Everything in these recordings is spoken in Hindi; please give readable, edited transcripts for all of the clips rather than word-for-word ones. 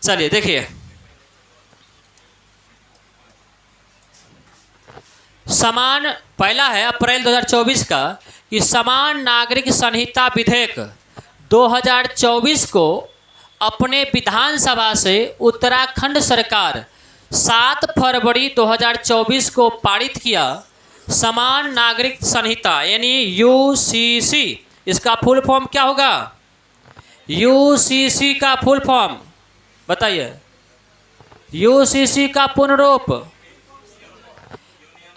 चलिए देखिए, समान पहला है अप्रैल 2024 का कि समान नागरिक संहिता विधेयक 2024 को अपने विधानसभा से उत्तराखंड सरकार 7 फरवरी 2024 को पारित किया। समान नागरिक संहिता यानी यूसीसी, इसका फुल फॉर्म क्या होगा? यूसीसी का फुल फॉर्म बताइए। यूसीसी का पूर्ण रूप,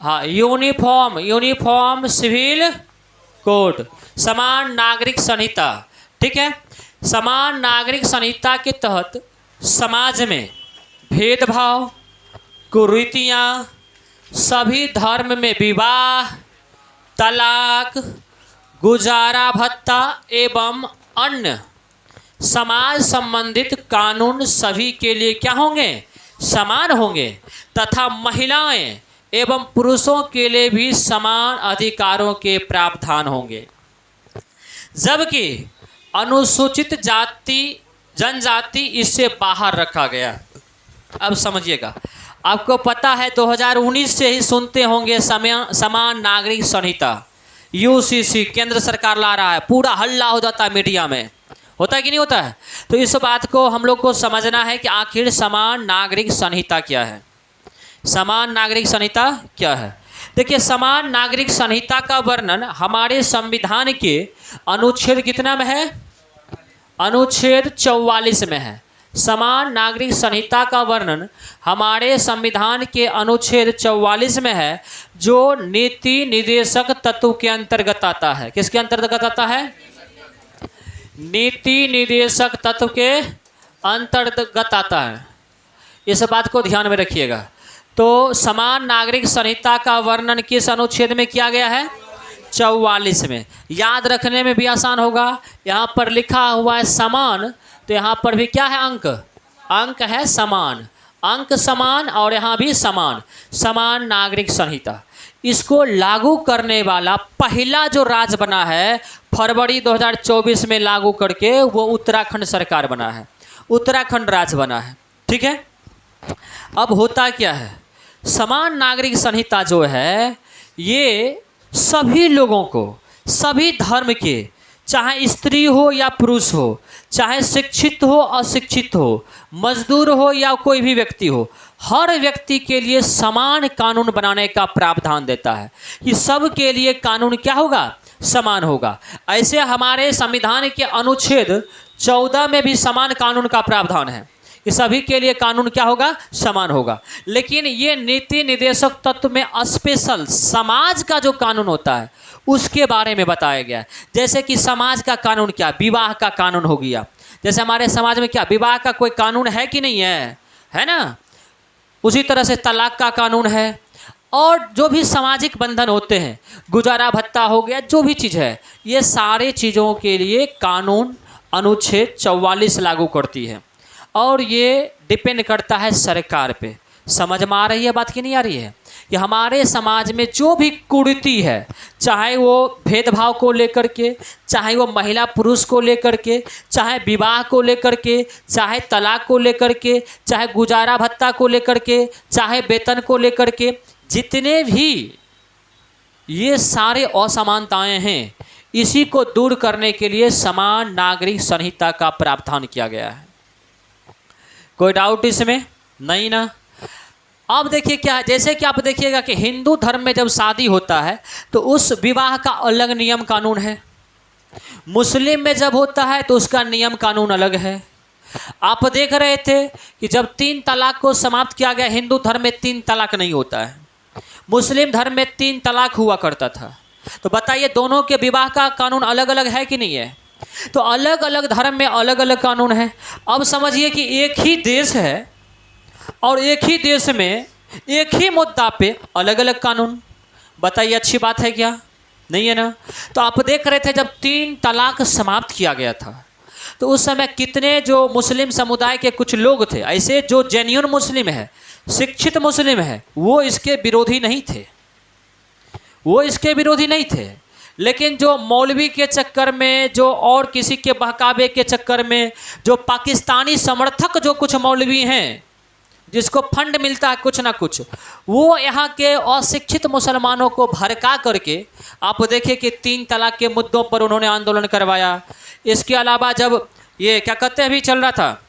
हाँ, यूनिफॉर्म सिविल कोड, समान नागरिक संहिता। ठीक है, समान नागरिक संहिता के तहत समाज में भेदभाव, कुरीतियाँ, सभी धर्म में विवाह, तलाक, गुजारा भत्ता एवं अन्य समाज संबंधित कानून सभी के लिए क्या होंगे? समान होंगे तथा महिलाएं एवं पुरुषों के लिए भी समान अधिकारों के प्रावधान होंगे। जबकि अनुसूचित जाति जनजाति इससे बाहर रखा गया। अब समझिएगा, आपको पता है 2019 से ही सुनते होंगे समान नागरिक संहिता यूसीसी केंद्र सरकार ला रहा है, पूरा हल्ला हो जाता है मीडिया में, होता है कि नहीं होता है? तो इस बात को हम लोग को समझना है कि आखिर समान नागरिक संहिता क्या है। समान नागरिक संहिता क्या है? देखिए, समान नागरिक संहिता का वर्णन हमारे संविधान के अनुच्छेद कितना में है? अनुच्छेद 44 में है। समान नागरिक संहिता का वर्णन हमारे संविधान के अनुच्छेद 44 में है, जो नीति निर्देशक तत्व के अंतर्गत आता है। किसके अंतर्गत आता है? नीति निर्देशक तत्व के अंतर्गत आता है। इस बात को ध्यान में रखिएगा। तो समान नागरिक संहिता का वर्णन किस अनुच्छेद में किया गया है? 44 में। याद रखने में भी आसान होगा। यहाँ पर लिखा हुआ है समान, तो यहाँ पर भी क्या है? अंक है समान, अंक समान, और यहाँ भी समान। समान नागरिक संहिता, इसको लागू करने वाला पहला जो राज्य बना है फरवरी 2024 में लागू करके, वो उत्तराखंड सरकार बना है, उत्तराखंड राज्य बना है। ठीक है, अब होता क्या है, समान नागरिक संहिता जो है ये सभी लोगों को, सभी धर्म के, चाहे स्त्री हो या पुरुष हो, चाहे शिक्षित हो अशिक्षित हो, मजदूर हो या कोई भी व्यक्ति हो, हर व्यक्ति के लिए समान कानून बनाने का प्रावधान देता है कि सब के लिए कानून क्या होगा? समान होगा। ऐसे हमारे संविधान के अनुच्छेद 14 में भी समान कानून का प्रावधान है कि सभी के लिए कानून क्या होगा? समान होगा। लेकिन ये नीति निर्देशक तत्व में स्पेशल समाज का जो कानून होता है उसके बारे में बताया गया है। जैसे कि समाज का कानून क्या? विवाह का कानून हो गया। जैसे हमारे समाज में क्या विवाह का कोई कानून है कि नहीं है? है ना? उसी तरह से तलाक का कानून है, और जो भी सामाजिक बंधन होते हैं, गुजारा भत्ता हो गया, जो भी चीज़ है, ये सारे चीज़ों के लिए कानून अनुच्छेद 44 लागू करती है। और ये डिपेंड करता है सरकार पे। समझ में आ रही है बात कि नहीं आ रही है? कि हमारे समाज में जो भी कुरीति है, चाहे वो भेदभाव को लेकर के, चाहे वो महिला पुरुष को लेकर के, चाहे विवाह को लेकर के, चाहे तलाक को लेकर के, चाहे गुजारा भत्ता को लेकर के, चाहे वेतन को लेकर के, जितने भी ये सारे असमानताएं हैं, इसी को दूर करने के लिए समान नागरिक संहिता का प्रावधान किया गया है। कोई डाउट इसमें? नहीं ना? अब देखिए क्या है, जैसे कि आप देखिएगा कि हिंदू धर्म में जब शादी होता है तो उस विवाह का अलग नियम कानून है। मुस्लिम में जब होता है तो उसका नियम कानून अलग है। आप देख रहे थे कि जब 3 तलाक को समाप्त किया गया, हिंदू धर्म में 3 तलाक नहीं होता है, मुस्लिम धर्म में 3 तलाक हुआ करता था। तो बताइए, दोनों के विवाह का कानून अलग अलग है कि नहीं है? तो अलग अलग धर्म में अलग अलग कानून है। अब समझिए कि एक ही देश है और एक ही देश में एक ही मुद्दा पे अलग अलग कानून। बताइए, अच्छी बात है क्या? नहीं है ना? तो आप देख रहे थे जब 3 तलाक समाप्त किया गया था तो उस समय कितने जो मुस्लिम समुदाय के कुछ लोग थे, ऐसे जो जेन्युइन मुस्लिम है, शिक्षित मुस्लिम है, वो इसके विरोधी नहीं थे, वो इसके विरोधी नहीं थे। लेकिन जो मौलवी के चक्कर में, जो और किसी के बहकावे के चक्कर में, जो पाकिस्तानी समर्थक जो कुछ मौलवी हैं जिसको फंड मिलता है कुछ ना कुछ, वो यहाँ के अशिक्षित मुसलमानों को भड़का करके, आप देखें कि 3 तलाक के मुद्दों पर उन्होंने आंदोलन करवाया। इसके अलावा जब ये क्या कहते हैं अभी चल रहा था,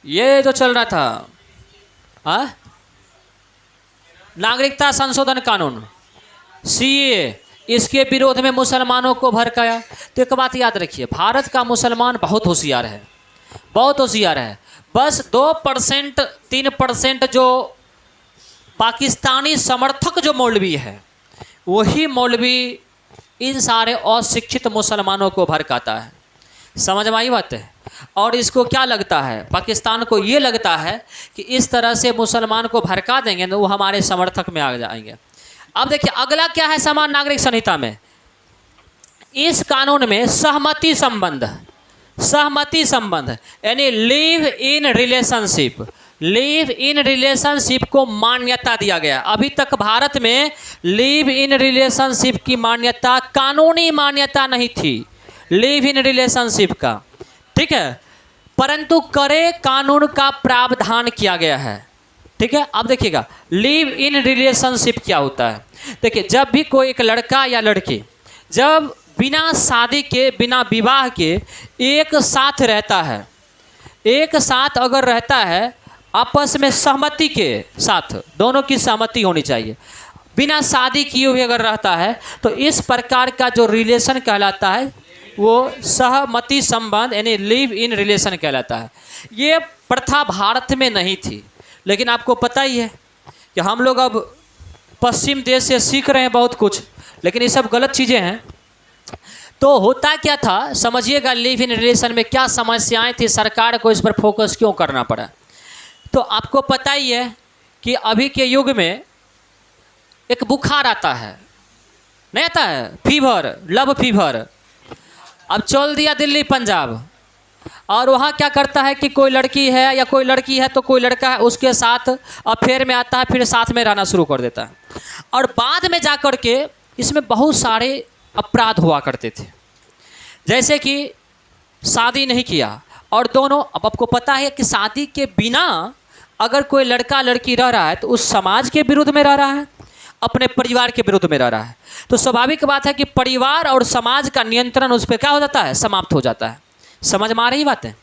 ये जो चल रहा था नागरिकता संशोधन कानून CAA, इसके विरोध में मुसलमानों को भड़काया। तो एक बात याद रखिए, भारत का मुसलमान बहुत होशियार है, बहुत होशियार है। बस 2% 3% जो पाकिस्तानी समर्थक जो मौलवी है, वही मौलवी इन सारे अशिक्षित मुसलमानों को भड़काता है। समझ में आई बात है? और इसको क्या लगता है, पाकिस्तान को ये लगता है कि इस तरह से मुसलमान को भड़का देंगे तो वो हमारे समर्थक में आ जाएंगे। अब देखिए अगला क्या है समान नागरिक संहिता में, इस कानून में सहमति संबंध, सहमति संबंध यानी live in relationship, live in relationship को मान्यता दिया गया। अभी तक भारत में लिव इन रिलेशनशिप की मान्यता, कानूनी मान्यता नहीं थी लिव इन रिलेशनशिप का, ठीक है, परंतु करे कानून का प्रावधान किया गया है। ठीक है, अब देखिएगा लिव इन रिलेशनशिप क्या होता है। देखिए जब भी कोई एक लड़का या लड़की जब बिना शादी के, बिना विवाह के एक साथ रहता है, एक साथ अगर रहता है आपस में सहमति के साथ, दोनों की सहमति होनी चाहिए, बिना शादी किए हुए अगर रहता है तो इस प्रकार का जो रिलेशन कहलाता है वो सहमति संबंध यानी लिव इन रिलेशन कहलाता है। ये प्रथा भारत में नहीं थी, लेकिन आपको पता ही है कि हम लोग अब पश्चिम देश से सीख रहे हैं बहुत कुछ, लेकिन ये सब गलत चीज़ें हैं। तो होता क्या था समझिएगा, लिव इन रिलेशन में क्या समस्याएं थी, सरकार को इस पर फोकस क्यों करना पड़ा। तो आपको पता ही है कि अभी के युग में एक बुखार आता है, नहीं आता है, फीवर, लव फीवर। अब चल दिया दिल्ली पंजाब, और वहाँ क्या करता है कि कोई लड़की है या कोई लड़की है तो कोई लड़का है उसके साथ अफेयर में आता है, फिर साथ में रहना शुरू कर देता है। और बाद में जा कर के इसमें बहुत सारे अपराध हुआ करते थे, जैसे कि शादी नहीं किया, और दोनों, अब आपको पता है कि शादी के बिना अगर कोई लड़का लड़की रह रहा है तो उस समाज के विरुद्ध में रह रहा है, अपने परिवार के विरुद्ध में रह रहा है। तो स्वाभाविक बात है कि परिवार और समाज का नियंत्रण उस पर क्या हो जाता है, समाप्त हो जाता है। समझ में आ रही बात है?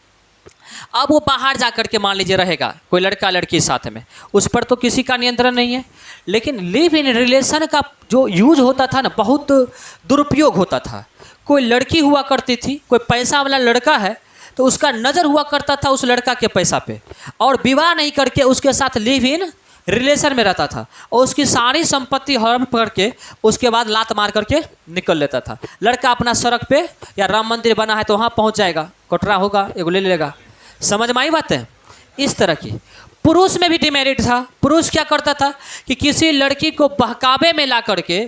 अब वो बाहर जा कर के मान लीजिए रहेगा कोई लड़का लड़की साथ में, उस पर तो किसी का नियंत्रण नहीं है। लेकिन लिव इन रिलेशन का जो यूज होता था ना, बहुत दुरुपयोग होता था। कोई लड़की हुआ करती थी, कोई पैसा वाला लड़का है तो उसका नज़र हुआ करता था उस लड़का के पैसा पे, और विवाह नहीं करके उसके साथ लिव इन रिलेशन में रहता था, और उसकी सारी संपत्ति हड़प करके उसके बाद लात मार करके निकल लेता था। लड़का अपना सड़क पे या राम मंदिर बना है तो वहाँ पहुँच जाएगा, कटरा होगा एगो ले लेगा। समझ में आई बात है? इस तरह की। पुरुष में भी डिमेरिट था। पुरुष क्या करता था कि किसी लड़की को बहकावे में ला करके,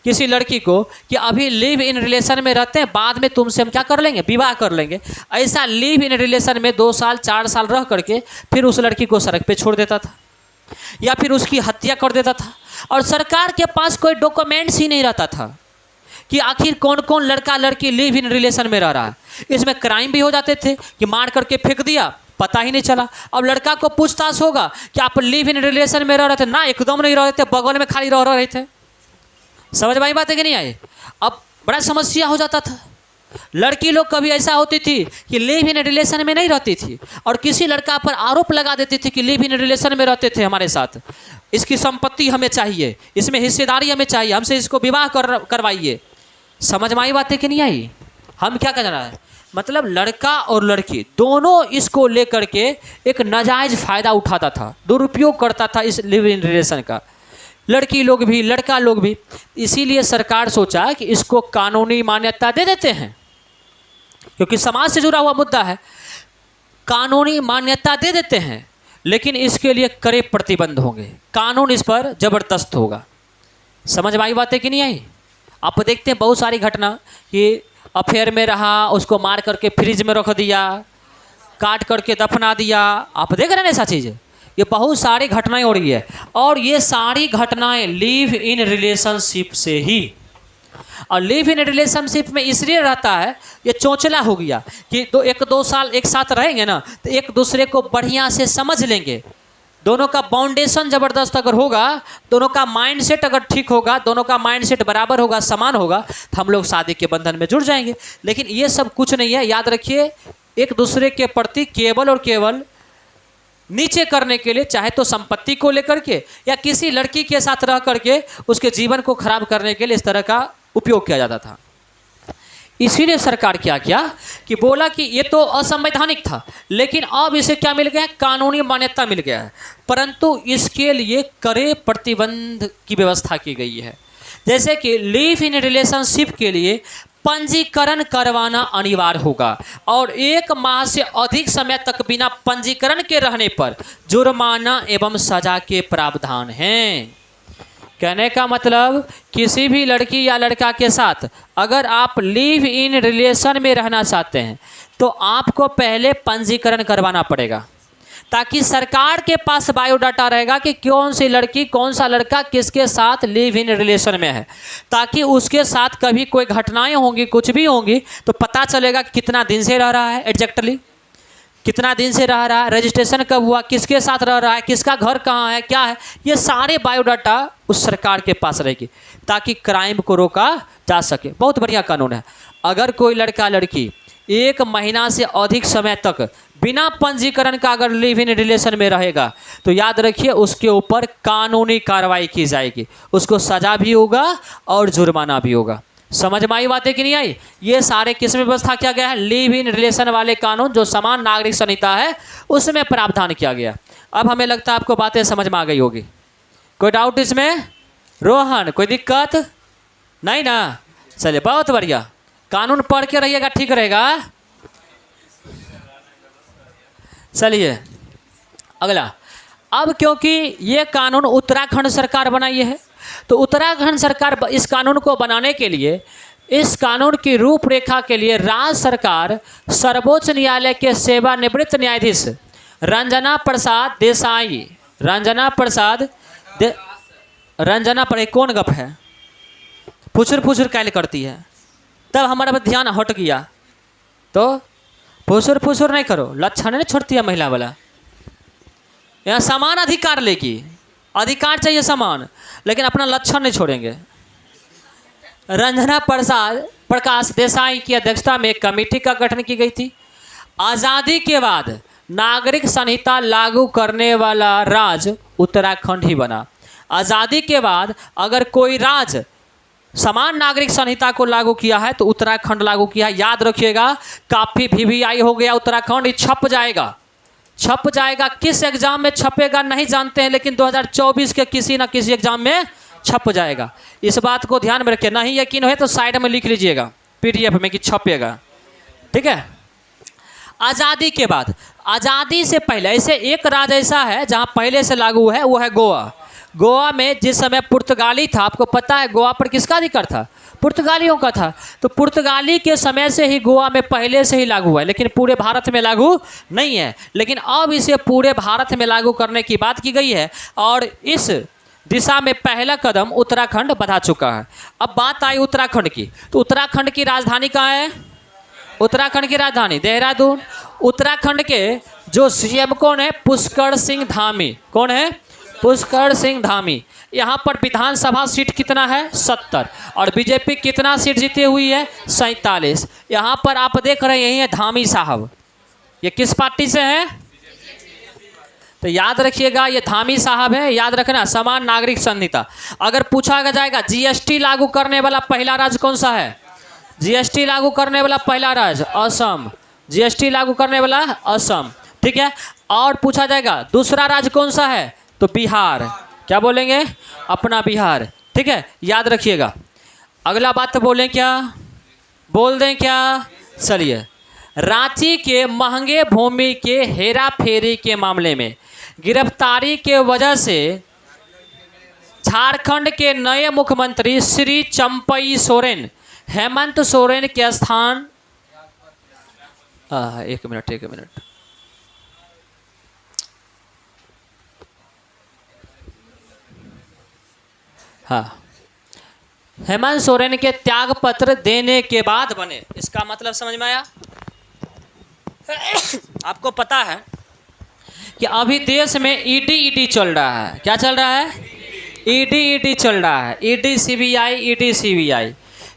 किसी लड़की को कि अभी लिव इन रिलेशन में रहते हैं, बाद में तुमसे हम क्या कर लेंगे, विवाह कर लेंगे। ऐसा लिव इन रिलेशन में 2 साल 4 साल रह करके फिर उस लड़की को सड़क पे छोड़ देता था या फिर उसकी हत्या कर देता था। और सरकार के पास कोई डॉक्यूमेंट्स ही नहीं रहता था कि आखिर कौन कौन लड़का लड़की लिव इन रिलेशन में रह रहा है। इसमें क्राइम भी हो जाते थे कि मार करके फेंक दिया, पता ही नहीं चला। अब लड़का को पूछताछ होगा कि आप लिव इन रिलेशन में रह रहे थे ना, एकदम नहीं रह रहे थे, बगल में खाली रह रहे थे। समझ में आई बात है कि नहीं आई? अब बड़ा समस्या हो जाता था। लड़की लोग कभी ऐसा होती थी कि लिव इन रिलेशन में नहीं रहती थी और किसी लड़का पर आरोप लगा देती थी कि लिव इन रिलेशन में रहते थे हमारे साथ, इसकी संपत्ति हमें चाहिए, इसमें हिस्सेदारी हमें चाहिए, हमसे इसको विवाह करवाइए। समझ में आई बात है कि नहीं आई? हम क्या कर रहा है, मतलब लड़का और लड़की दोनों इसको लेकर के एक नाजायज फ़ायदा उठाता था, दुरुपयोग करता था इस लिव इन रिलेशन का, लड़की लोग भी लड़का लोग भी। इसीलिए सरकार सोचा कि इसको कानूनी मान्यता दे देते हैं, क्योंकि समाज से जुड़ा हुआ मुद्दा है, कानूनी मान्यता दे देते हैं, लेकिन इसके लिए कड़े प्रतिबंध होंगे, कानून इस पर ज़बरदस्त होगा। समझ में आई बातें कि नहीं आई? आप देखते हैं बहुत सारी घटना कि अफेयर में रहा, उसको मार करके फ्रिज में रख दिया, काट करके दफना दिया। आप देख रहे हैं ऐसा चीज़, ये बहुत सारी घटनाएं हो रही है, और ये सारी घटनाएं लिव इन रिलेशनशिप से ही। और लिव इन रिलेशनशिप में इसलिए रहता है, ये चोंचला हो गया कि एक दो साल एक साथ रहेंगे ना तो एक दूसरे को बढ़िया से समझ लेंगे। दोनों का बाउंडेशन ज़बरदस्त अगर होगा, दोनों का माइंडसेट अगर ठीक होगा, दोनों का माइंडसेट बराबर होगा, समान होगा, तो हम लोग शादी के बंधन में जुड़ जाएंगे। लेकिन ये सब कुछ नहीं है। याद रखिए, एक दूसरे के प्रति केवल और केवल नीचे करने के लिए, चाहे तो संपत्ति को लेकर के या किसी लड़की के साथ रह करके उसके जीवन को खराब करने के लिए इस तरह का उपयोग किया जाता था। इसीलिए सरकार क्या किया कि बोला कि ये तो असंवैधानिक था, लेकिन अब इसे क्या मिल गया है, कानूनी मान्यता मिल गया है। परंतु इसके लिए कड़े प्रतिबंध की व्यवस्था की गई है। जैसे कि लिव इन रिलेशनशिप के लिए पंजीकरण करवाना अनिवार्य होगा और 1 माह से अधिक समय तक बिना पंजीकरण के रहने पर जुर्माना एवं सजा के प्रावधान हैं। कहने का मतलब, किसी भी लड़की या लड़का के साथ अगर आप लिव इन रिलेशन में रहना चाहते हैं तो आपको पहले पंजीकरण करवाना पड़ेगा, ताकि सरकार के पास बायोडाटा रहेगा कि कौन सी लड़की कौन सा लड़का किसके साथ लिव इन रिलेशन में है, ताकि उसके साथ कभी कोई घटनाएं होंगी, कुछ भी होंगी, तो पता चलेगा कि कितना दिन से रह रहा है, एग्जैक्टली कितना दिन से रह रहा है, रजिस्ट्रेशन कब हुआ, किसके साथ रह रहा है, किसका घर कहाँ है, क्या है, ये सारे बायोडाटा उस सरकार के पास रहेगी, ताकि क्राइम को रोका जा सके। बहुत बढ़िया कानून है। अगर कोई लड़का लड़की 1 महीना से अधिक समय तक बिना पंजीकरण का अगर लिव इन रिलेशन में रहेगा तो याद रखिए उसके ऊपर कानूनी कार्रवाई की जाएगी, उसको सजा भी होगा और जुर्माना भी होगा। समझ में आई बातें कि नहीं आई? ये सारे किस में व्यवस्था किया गया है? लिव इन रिलेशन वाले कानून जो समान नागरिक संहिता है उसमें प्रावधान किया गया। अब हमें लगता है आपको बातें समझ में आ गई होगी। कोई डाउट इसमें? रोहन, कोई दिक्कत नहीं ना? चलिए, बहुत बढ़िया। कानून पढ़ के रहिएगा, ठीक रहेगा। चलिए अगला। अब क्योंकि ये कानून उत्तराखंड सरकार बनाई है, तो उत्तराखंड सरकार इस कानून को बनाने के लिए, इस कानून की रूपरेखा के लिए राज्य सरकार सर्वोच्च न्यायालय के सेवानिवृत्त न्यायाधीश रंजना प्रसाद देसाई, रंजना पर कौन गप है, फुसुर कैल करती है, तब हमारा ध्यान हट गया। तो फुसुर नहीं करो, लक्षण नहीं छोड़ती है महिला वाला। यहाँ समान अधिकार लेगी, अधिकार चाहिए समान, लेकिन अपना लक्षण नहीं छोड़ेंगे। रंजना प्रकाश देसाई की अध्यक्षता में एक कमेटी का गठन की गई थी। आज़ादी के बाद नागरिक संहिता लागू करने वाला राज्य उत्तराखंड ही बना। आज़ादी के बाद अगर कोई राज्य समान नागरिक संहिता को लागू किया है तो उत्तराखंड लागू किया है। याद रखिएगा, काफ़ी VVI हो गया उत्तराखंड, ये छप जाएगा। किस एग्जाम में छपेगा नहीं जानते हैं, लेकिन 2024 के किसी न किसी एग्जाम में छप जाएगा। इस बात को ध्यान में रखिए। नहीं यकीन हो तो साइड में लिख लीजिएगा PDF में कि छपेगा, ठीक है। आज़ादी के बाद, आज़ादी से पहले ऐसे एक राज्य ऐसा है जहां पहले से लागू है, वो है गोवा। गोवा में जिस समय पुर्तगाली था, आपको पता है गोवा पर किसका अधिकार था? पुर्तगालियों का था। तो पुर्तगाली के समय से ही गोवा में पहले से ही लागू है, लेकिन पूरे भारत में लागू नहीं है। लेकिन अब इसे पूरे भारत में लागू करने की बात की गई है और इस दिशा में पहला कदम उत्तराखंड बढ़ा चुका है। अब बात आई उत्तराखंड की, तो उत्तराखंड की राजधानी कहाँ है? उत्तराखंड की राजधानी देहरादून। उत्तराखंड के जो CM कौन है? पुष्कर सिंह धामी। कौन है? पुष्कर सिंह धामी। यहाँ पर विधानसभा सीट कितना है? 70। और बीजेपी कितना सीट जीती हुई है? 47। यहाँ पर आप देख रहे हैं, यही है धामी साहब। ये किस पार्टी से हैं? तो याद रखिएगा, ये धामी साहब है। याद रखना, समान नागरिक संहिता। अगर पूछा जाएगा GST लागू करने वाला पहला राज्य कौन सा है? GST लागू करने वाला पहला राज्य असम। GST लागू करने वाला असम, ठीक है। और पूछा जाएगा दूसरा राज्य कौन सा है? तो बिहार। क्या बोलेंगे? अपना बिहार, ठीक है। याद रखिएगा। अगला बात तो बोलें क्या? बोल दें क्या? चलिए, रांची के महंगे भूमि के हेरा फेरी के मामले में गिरफ्तारी के वजह से झारखंड के नए मुख्यमंत्री श्री चंपई सोरेन हेमंत सोरेन के स्थान, एक मिनट, हाँ, हेमंत सोरेन के त्याग पत्र देने के बाद बने। इसका मतलब समझ में आया? आपको पता है कि अभी देश में ईडी चल रहा है। क्या चल रहा है? ईडी चल रहा है। ED CBI.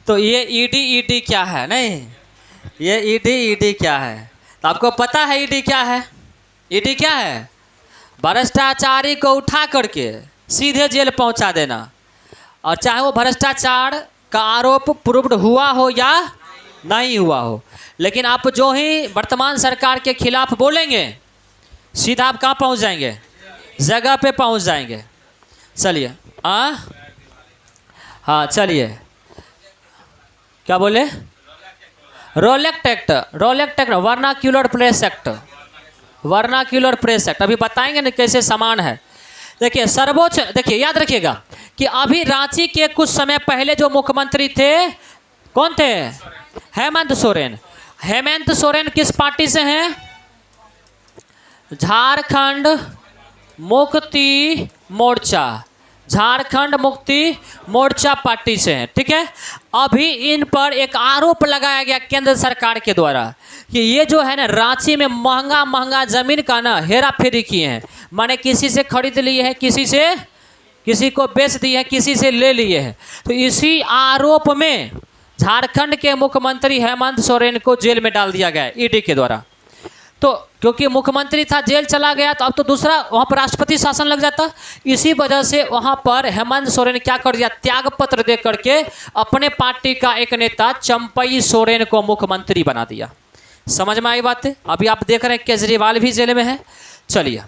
तो ये ईडी क्या है? नहीं, ये ईडी क्या है? तो आपको पता है ईडी क्या है? ईडी क्या है? भ्रष्टाचारी को उठा करके सीधे जेल पहुंचा देना, और चाहे वो भ्रष्टाचार का आरोप प्रूव्ड हुआ हो या नहीं हुआ हो। लेकिन आप जो ही वर्तमान सरकार के खिलाफ बोलेंगे, सीधा आप कहाँ पहुंच जाएंगे? जगह पे पहुंच जाएंगे। चलिए, हाँ चलिए, क्या बोले? रोलेक्ट एक्ट, वर्नाक्यूलर प्रेस एक्ट। अभी बताएंगे ना कैसे समान है। देखिए सर्वोच्च, देखिए याद रखिएगा कि अभी रांची के कुछ समय पहले जो मुख्यमंत्री थे, कौन थे? हेमंत सोरेन। हेमंत सोरेन किस पार्टी से हैं? झारखंड मुक्ति मोर्चा पार्टी से हैं। ठीक है। अभी इन पर एक आरोप लगाया गया केंद्र सरकार के द्वारा कि ये जो है ना रांची में महंगा जमीन का ना हेरा फेरी किए हैं। माने किसी से खरीद लिए हैं, किसी को बेच दिए हैं, किसी से ले लिए हैं। तो इसी आरोप में झारखंड के मुख्यमंत्री हेमंत सोरेन को जेल में डाल दिया गया है ईडी के द्वारा। तो क्योंकि मुख्यमंत्री था, जेल चला गया, तो अब तो दूसरा वहाँ पर राष्ट्रपति शासन लग जाता। इसी वजह से वहाँ पर हेमंत सोरेन क्या कर दिया? त्याग पत्र दे करके अपने पार्टी का एक नेता चंपई सोरेन को मुख्यमंत्री बना दिया। समझ में आई बात है? अभी आप देख रहे हैं केजरीवाल भी जेल में है। चलिए,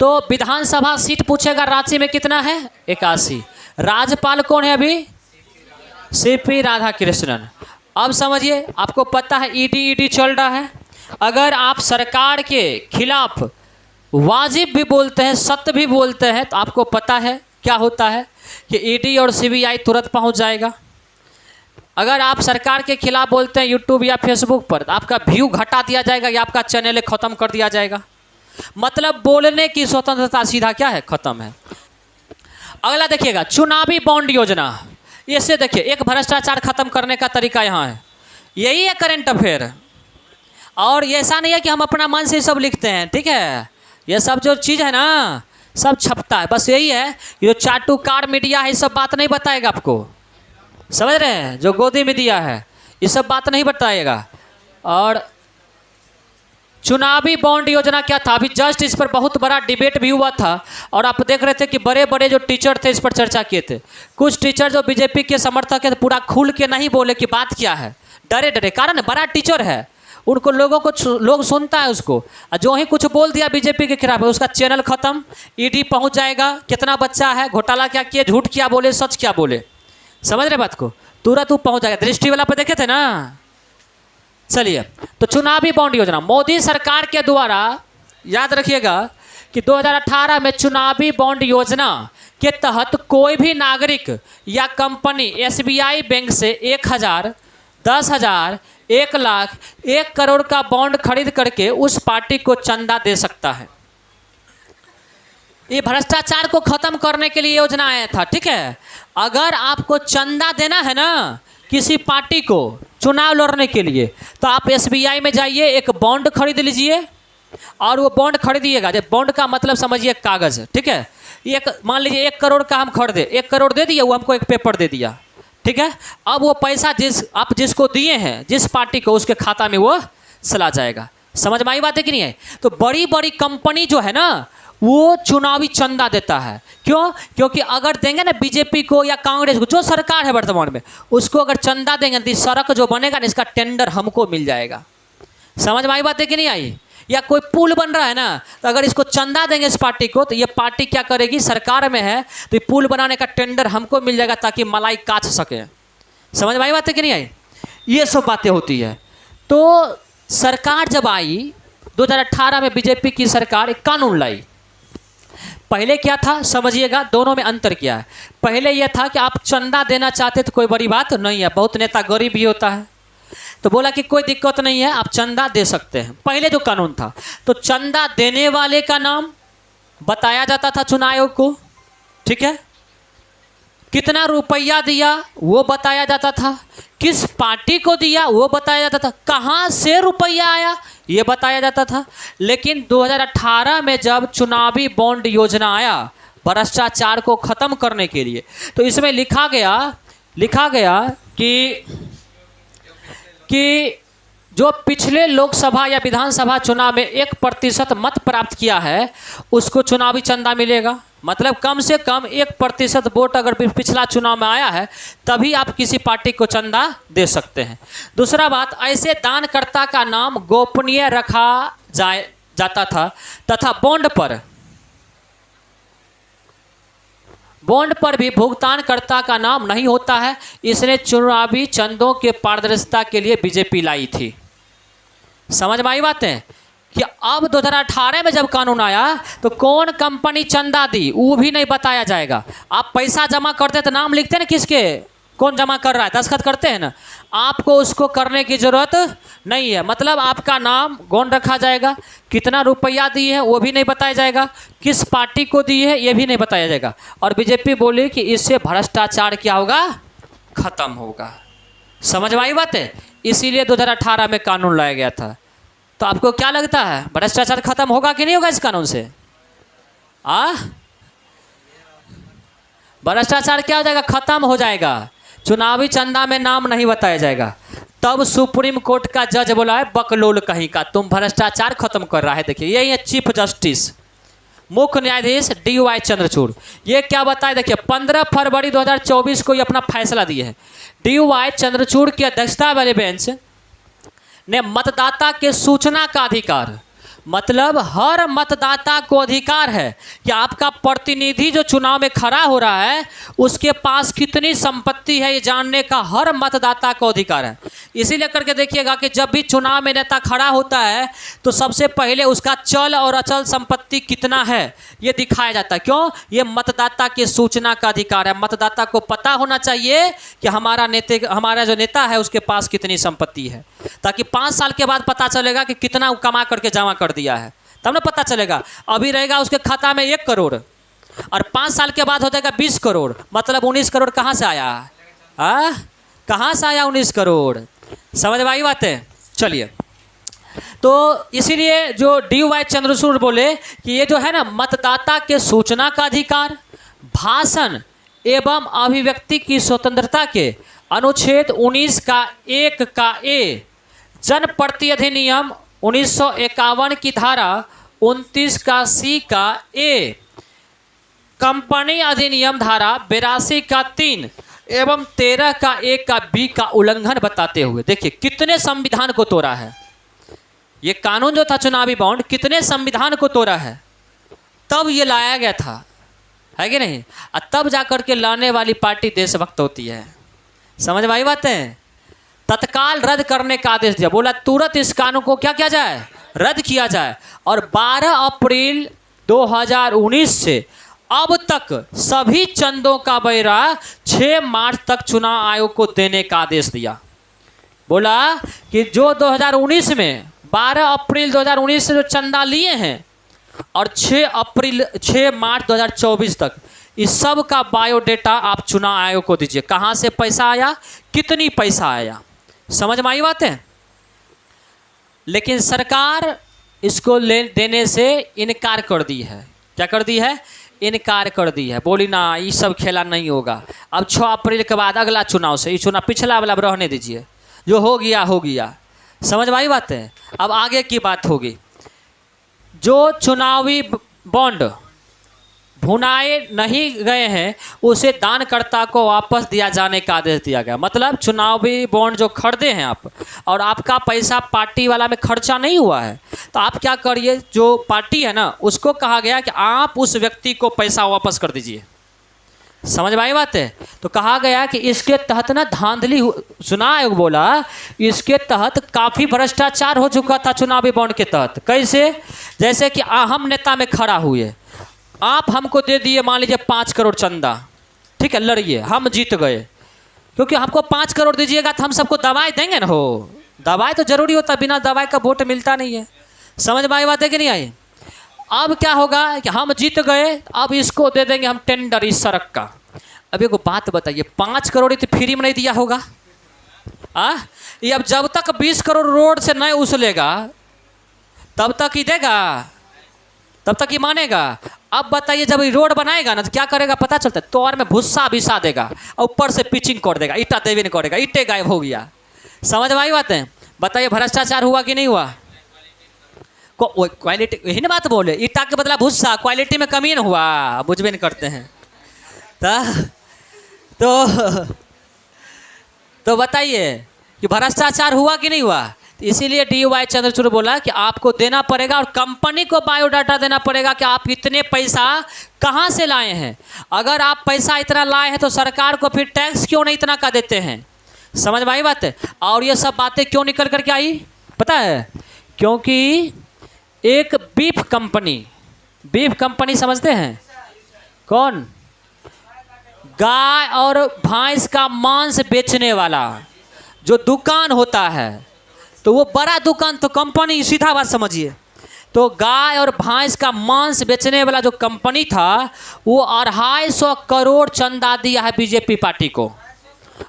तो विधानसभा सीट पूछेगा रांची में कितना है? 81। राज्यपाल कौन है अभी? सीपी राधाकृष्णन। अब समझिए, आपको पता है ईडी चल रहा है। अगर आप सरकार के खिलाफ वाजिब भी बोलते हैं, सत्य भी बोलते हैं, तो आपको पता है क्या होता है कि ईडी और सीबीआई तुरंत पहुंच जाएगा। अगर आप सरकार के खिलाफ बोलते हैं यूट्यूब या फेसबुक पर, तो आपका व्यू घटा दिया जाएगा या आपका चैनल खत्म कर दिया जाएगा। मतलब बोलने की स्वतंत्रता सीधा क्या है? खत्म है। अगला देखिएगा, चुनावी बॉन्ड योजना। इससे देखिए एक भ्रष्टाचार खत्म करने का तरीका यहाँ है। यही है करंट अफेयर। और ये ऐसा नहीं है कि हम अपना मन से सब लिखते हैं। ठीक है, ये सब जो चीज़ है ना सब छपता है। बस यही है, ये चाटुकार मीडिया है, ये सब बात नहीं बताएगा आपको। समझ रहे हैं? जो गोदी मीडिया है ये सब बात नहीं बताएगा। और चुनावी बॉन्ड योजना क्या था? अभी जस्ट इस पर बहुत बड़ा डिबेट भी हुआ था, और आप देख रहे थे कि बड़े बड़े जो टीचर थे इस पर चर्चा किए थे। कुछ टीचर जो बीजेपी के समर्थक है पूरा खुल के नहीं बोले कि बात क्या है, डरे। कारण बड़ा टीचर है, उनको लोग सुनता है उसको। जो ही कुछ बोल दिया बीजेपी के खिलाफ, उसका चैनल खत्म, ईडी पहुंच जाएगा। कितना बच्चा है, घोटाला क्या किए, झूठ क्या बोले, सच क्या बोले। समझ रहे बात को? तुरंत पहुंच जाएगा। दृष्टि वाला पे देखे थे ना। चलिए, तो चुनावी बॉन्ड योजना मोदी सरकार के द्वारा, याद रखिएगा कि 2018 में चुनावी बॉन्ड योजना के तहत कोई भी नागरिक या कंपनी एसबीआई बैंक से 1000, 10,000, 1 लाख, 1 करोड़ का बॉन्ड खरीद करके उस पार्टी को चंदा दे सकता है। ये भ्रष्टाचार को खत्म करने के लिए योजना आया था। ठीक है, अगर आपको चंदा देना है ना किसी पार्टी को चुनाव लड़ने के लिए, तो आप एसबीआई में जाइए, एक बॉन्ड खरीद लीजिए, और वो बॉन्ड खरीदिएगा। जब बॉन्ड का मतलब समझिए कागज़। ठीक है, एक मान लीजिए 1 करोड़ का हम खरीदे, 1 करोड़ दे दिया, वो हमको एक पेपर दे दिया। ठीक है, अब वो पैसा आप जिसको दिए हैं, जिस पार्टी को, उसके खाता में वो चला जाएगा। समझ में आई बात है कि नहीं है? तो बड़ी बड़ी कंपनी जो है ना वो चुनावी चंदा देता है। क्यों? क्योंकि अगर देंगे ना बीजेपी को या कांग्रेस को, जो सरकार है वर्तमान में, उसको अगर चंदा देंगे तो सड़क जो बनेगा ना इसका टेंडर हमको मिल जाएगा। समझ में आई बात है कि नहीं आई? या कोई पुल बन रहा है ना, तो अगर इसको चंदा देंगे इस पार्टी को, तो ये पार्टी क्या करेगी, सरकार में है तो ये पुल बनाने का टेंडर हमको मिल जाएगा ताकि मलाई काट सके। समझ में आई बात है कि नहीं आई? ये सब बातें होती है। तो सरकार जब आई 2018 में, बीजेपी की सरकार एक कानून लाई। पहले क्या था समझिएगा, दोनों में अंतर क्या है। पहले यह था कि आप चंदा देना चाहते तो कोई बड़ी बात नहीं है, बहुत नेता गरीब भी होता है, तो बोला कि कोई दिक्कत नहीं है, आप चंदा दे सकते हैं। पहले जो कानून था, तो चंदा देने वाले का नाम बताया जाता था चुनाव आयोग को। ठीक है, कितना रुपया दिया वो बताया जाता था, किस पार्टी को दिया वो बताया जाता था, कहाँ से रुपया आया ये बताया जाता था। लेकिन 2018 में जब चुनावी बॉन्ड योजना आया भ्रष्टाचार को ख़त्म करने के लिए, तो इसमें लिखा गया कि जो पिछले लोकसभा या विधानसभा चुनाव में 1% मत प्राप्त किया है उसको चुनावी चंदा मिलेगा। मतलब कम से कम 1% वोट अगर पिछला चुनाव में आया है तभी आप किसी पार्टी को चंदा दे सकते हैं। दूसरा बात, ऐसे दानकर्ता का नाम गोपनीय रखा जाता था तथा बॉन्ड पर भी भुगतानकर्ता का नाम नहीं होता है। इसने चुनावी चंदों के पारदर्शिता के लिए बीजेपी लाई थी। समझ में आई बातें कि अब 2018 में जब कानून आया तो कौन कंपनी चंदा दी वो भी नहीं बताया जाएगा। आप पैसा जमा करते तो नाम लिखते ना किसके, कौन जमा कर रहा है, दस्तखत करते हैं ना, आपको उसको करने की ज़रूरत नहीं है। मतलब आपका नाम गौण रखा जाएगा, कितना रुपया दिए हैं वो भी नहीं बताया जाएगा, किस पार्टी को दिए है ये भी नहीं बताया जाएगा। और बीजेपी बोली कि इससे भ्रष्टाचार क्या होगा, खत्म होगा। समझ में आई बात है, इसीलिए 2018 में कानून लाया गया था। तो आपको क्या लगता है भ्रष्टाचार खत्म होगा कि नहीं होगा इस कानून से? भ्रष्टाचार क्या हो जाएगा, खत्म हो जाएगा। चुनावी चंदा में नाम नहीं बताया जाएगा। तब सुप्रीम कोर्ट का जज बोला है बकलोल कहीं का, तुम भ्रष्टाचार खत्म कर रहा है। देखिए यही है चीफ जस्टिस मुख्य न्यायाधीश DY चंद्रचूड़। ये क्या बताए, देखिए 15 फरवरी 2024 को ये अपना फैसला दिए हैं। DY चंद्रचूड़ की अध्यक्षता वाले बेंच ने मतदाता के सूचना का अधिकार, मतलब हर मतदाता को अधिकार है कि आपका प्रतिनिधि जो चुनाव में खड़ा हो रहा है उसके पास कितनी संपत्ति है ये जानने का हर मतदाता को अधिकार है। इसीलिए करके देखिएगा कि जब भी चुनाव में नेता खड़ा होता है तो सबसे पहले उसका चल और अचल संपत्ति कितना है ये दिखाया जाता है। क्यों? ये मतदाता के सूचना का अधिकार है। मतदाता को पता होना चाहिए कि हमारा जो नेता है उसके पास कितनी संपत्ति है, ताकि 5 साल के बाद पता चलेगा कि कितना कमा करके जमा कर दिया है, तब ना पता चलेगा। अभी रहेगा उसके खाता में 1 करोड़ और 5 साल के बाद हो जाएगा 20 करोड़, मतलब 19 करोड़ कहाँ से आया? कहाँ से आया 19 करोड़? समझ में आई बात है? चलिए, तो इसीलिए जो DY चंद्रचूड़ बोले कि ये जो है ना मतदाता के सूचना का अधिकार, भाषण एवं अभिव्यक्ति की स्वतंत्रता के अनुच्छेद 19 का 1 का ए, जनप्रति अधिनियम 1951 की धारा 29 का C का ए, कंपनी अधिनियम धारा 82 का 3 एवं 13 का 1 का B का उल्लंघन बताते हुए, देखिए कितने संविधान को तोड़ा है ये कानून जो था चुनावी बॉन्ड, कितने संविधान को तोड़ा है। तब ये लाया गया था, है कि नहीं? और तब जाकर के लाने वाली पार्टी देशभक्त होती है। समझ में आई बातें? तत्काल रद्द करने का आदेश दिया, बोला तुरंत इस कानून को क्या किया जाए, रद्द किया जाए। और 12 अप्रैल 2019 से अब तक सभी चंदों का ब्यौरा 6 मार्च तक चुनाव आयोग को देने का आदेश दिया। बोला कि जो 2019 में 12 अप्रैल 2019 से जो चंदा लिए हैं और 6 मार्च 2024 तक इस सब का बायोडेटा आप चुनाव आयोग को दीजिए, कहाँ से पैसा आया, कितनी पैसा आया। समझ में आई बात है? लेकिन सरकार इसको देने से इनकार कर दी है। क्या कर दी है? इनकार कर दी है। बोली ना ये सब खेला नहीं होगा। अब 6 अप्रैल के बाद अगला चुनाव से, ये चुनाव पिछला वाला रहने दीजिए, जो हो गया हो गया। समझ में आई बात है? अब आगे की बात होगी। जो चुनावी बॉन्ड भुनाए नहीं गए हैं उसे दानकर्ता को वापस दिया जाने का आदेश दिया गया। मतलब चुनावी बॉन्ड जो खरीदे हैं आप और आपका पैसा पार्टी वाला में खर्चा नहीं हुआ है, तो आप क्या करिए, जो पार्टी है ना उसको कहा गया कि आप उस व्यक्ति को पैसा वापस कर दीजिए। समझ में आई बात है? तो कहा गया कि इसके तहत ना धांधली, चुनाव आयोग बोला इसके तहत काफ़ी भ्रष्टाचार हो चुका था चुनावी बॉन्ड के तहत। कैसे? जैसे कि हम नेता में खड़ा हुए, आप हमको दे दिए मान लीजिए 5 करोड़ चंदा, ठीक है, लड़िए, हम जीत गए। क्योंकि हमको 5 करोड़ दीजिएगा तो हम सबको दवाई देंगे ना, हो दवाई तो जरूरी होता है, बिना दवाई का वोट मिलता नहीं है। समझ में आई बात है कि नहीं आई? अब क्या होगा कि हम जीत गए, अब इसको दे देंगे हम टेंडर इस सड़क का, अब एक बात बताइए, 5 करोड़ तो फ्री में नहीं दिया होगा? ये अब जब तक 20 करोड़ रोड से नहीं उछलेगा तब तक ही देगा, तब तक ही मानेगा। अब बताइए जब ये रोड बनाएगा ना तो क्या करेगा पता चलता है, तोर में भुस्सा बिछा देगा और ऊपर से पिचिंग कर देगा, ईटा देवी नहीं करेगा, ईटे गायब हो गया। समझ में आई बात है? बताइए भ्रष्टाचार हुआ कि नहीं हुआ? क्वालिटी, यही ना बात बोले, ईटा के बदला भुस्सा, क्वालिटी में कमी नहीं हुआ, बुझबे नहीं करते हैं। तो बताइए कि भ्रष्टाचार हुआ कि नहीं हुआ? इसीलिए DY चंद्रचूड़ बोला कि आपको देना पड़ेगा और कंपनी को बायोडाटा देना पड़ेगा कि आप इतने पैसा कहाँ से लाए हैं। अगर आप पैसा इतना लाए हैं तो सरकार को फिर टैक्स क्यों नहीं इतना का देते हैं? समझ में आई बात है? और ये सब बातें क्यों निकल करके आई पता है? क्योंकि एक बीफ कंपनी समझते हैं कौन? गाय और भैंस का मांस बेचने वाला जो दुकान होता है, तो वो बड़ा दुकान तो कंपनी, सीधा बात समझिए। तो गाय और भैंस का मांस बेचने वाला जो कंपनी था वो 250 करोड़ चंदा दिया है बीजेपी पार्टी को,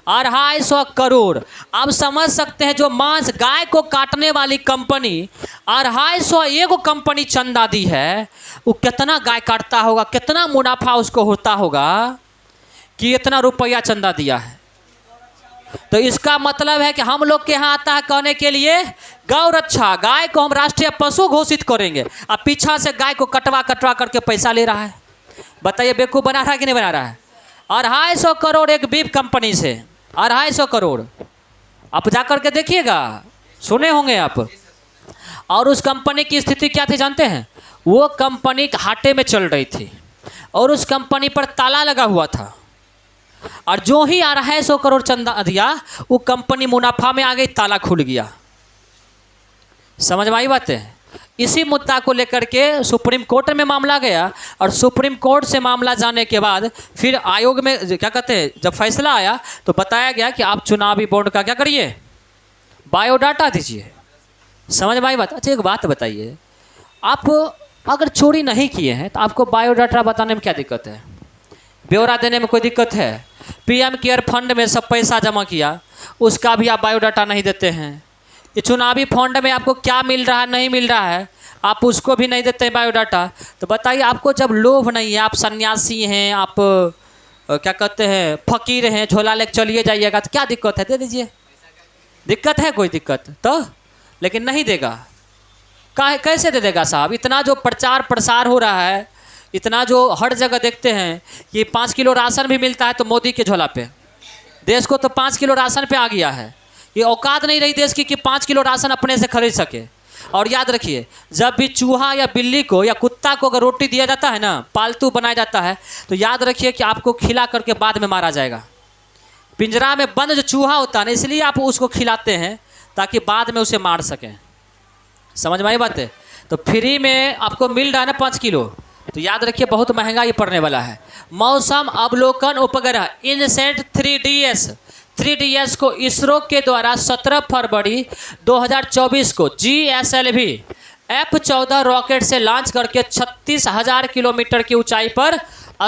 250 करोड़। आप समझ सकते हैं जो मांस गाय को काटने वाली कंपनी 250 एगो कंपनी चंदा दी है, वो कितना गाय काटता होगा, कितना मुनाफा उसको होता होगा कि इतना रुपया चंदा दिया है। तो इसका मतलब है कि हम लोग के यहाँ आता है कहने के लिए गौ रक्षा, गाय को हम राष्ट्रीय पशु घोषित करेंगे, अब पीछा से गाय को कटवा करके पैसा ले रहा है। बताइए बेवकूफ़ बना रहा है कि नहीं बना रहा है? 250 करोड़ एक बीफ कंपनी से, 250 करोड़। आप जा करके देखिएगा, सुने होंगे आप। और उस कंपनी की स्थिति क्या थी जानते हैं? वो कंपनी घाटे में चल रही थी और उस कंपनी पर ताला लगा हुआ था, और जो ही 250 करोड़ चंदा दिया वो कंपनी मुनाफा में आ गई, ताला खुल गया। समझ में आई बात है? इसी मुद्दा को लेकर के सुप्रीम कोर्ट में मामला गया और सुप्रीम कोर्ट से मामला जाने के बाद फिर आयोग में क्या कहते हैं, जब फैसला आया तो बताया गया कि आप चुनावी बॉन्ड का क्या करिए, बायोडाटा दीजिए। समझ में आई बात? अच्छा एक बात बताइए, आप अगर चोरी नहीं किए हैं तो आपको बायोडाटा बताने में क्या दिक्कत है? ब्यौरा देने में कोई दिक्कत है? PM केयर फंड में सब पैसा जमा किया, उसका भी आप बायोडाटा नहीं देते हैं। ये चुनावी फंड में आपको क्या मिल रहा है नहीं मिल रहा है, आप उसको भी नहीं देते हैं बायोडाटा। तो बताइए आपको जब लोभ नहीं है, आप सन्यासी हैं, आप क्या कहते हैं फकीर हैं, झोला लेकर चलिए जाइएगा, तो क्या दिक्कत है? दे दीजिए। दिक्कत है कोई दिक्कत तो? लेकिन नहीं देगा। कैसे दे देगा साहब? इतना जो प्रचार प्रसार हो रहा है, इतना जो हर जगह देखते हैं कि 5 किलो राशन भी मिलता है तो मोदी के झोला पे, देश को तो 5 किलो राशन पे आ गया है। ये औकात नहीं रही देश की कि 5 किलो राशन अपने से खरीद सके। और याद रखिए, जब भी चूहा या बिल्ली को या कुत्ता को अगर रोटी दिया जाता है ना, पालतू बनाया जाता है, तो याद रखिए कि आपको खिला करके बाद में मारा जाएगा। पिंजरा में बंद जो चूहा होता है ना, इसलिए आप उसको खिलाते हैं ताकि बाद में उसे मार सकें। समझ में आई बात है? तो फ्री में आपको मिल रहा है ना 5 किलो, तो याद रखिए बहुत महंगा ये पड़ने वाला है। मौसम अवलोकन उपग्रह इनसेट 3DS को इसरो के द्वारा 17 फरवरी 2024 को GSLV F-14 रॉकेट से लॉन्च करके 36,000 किलोमीटर की ऊंचाई पर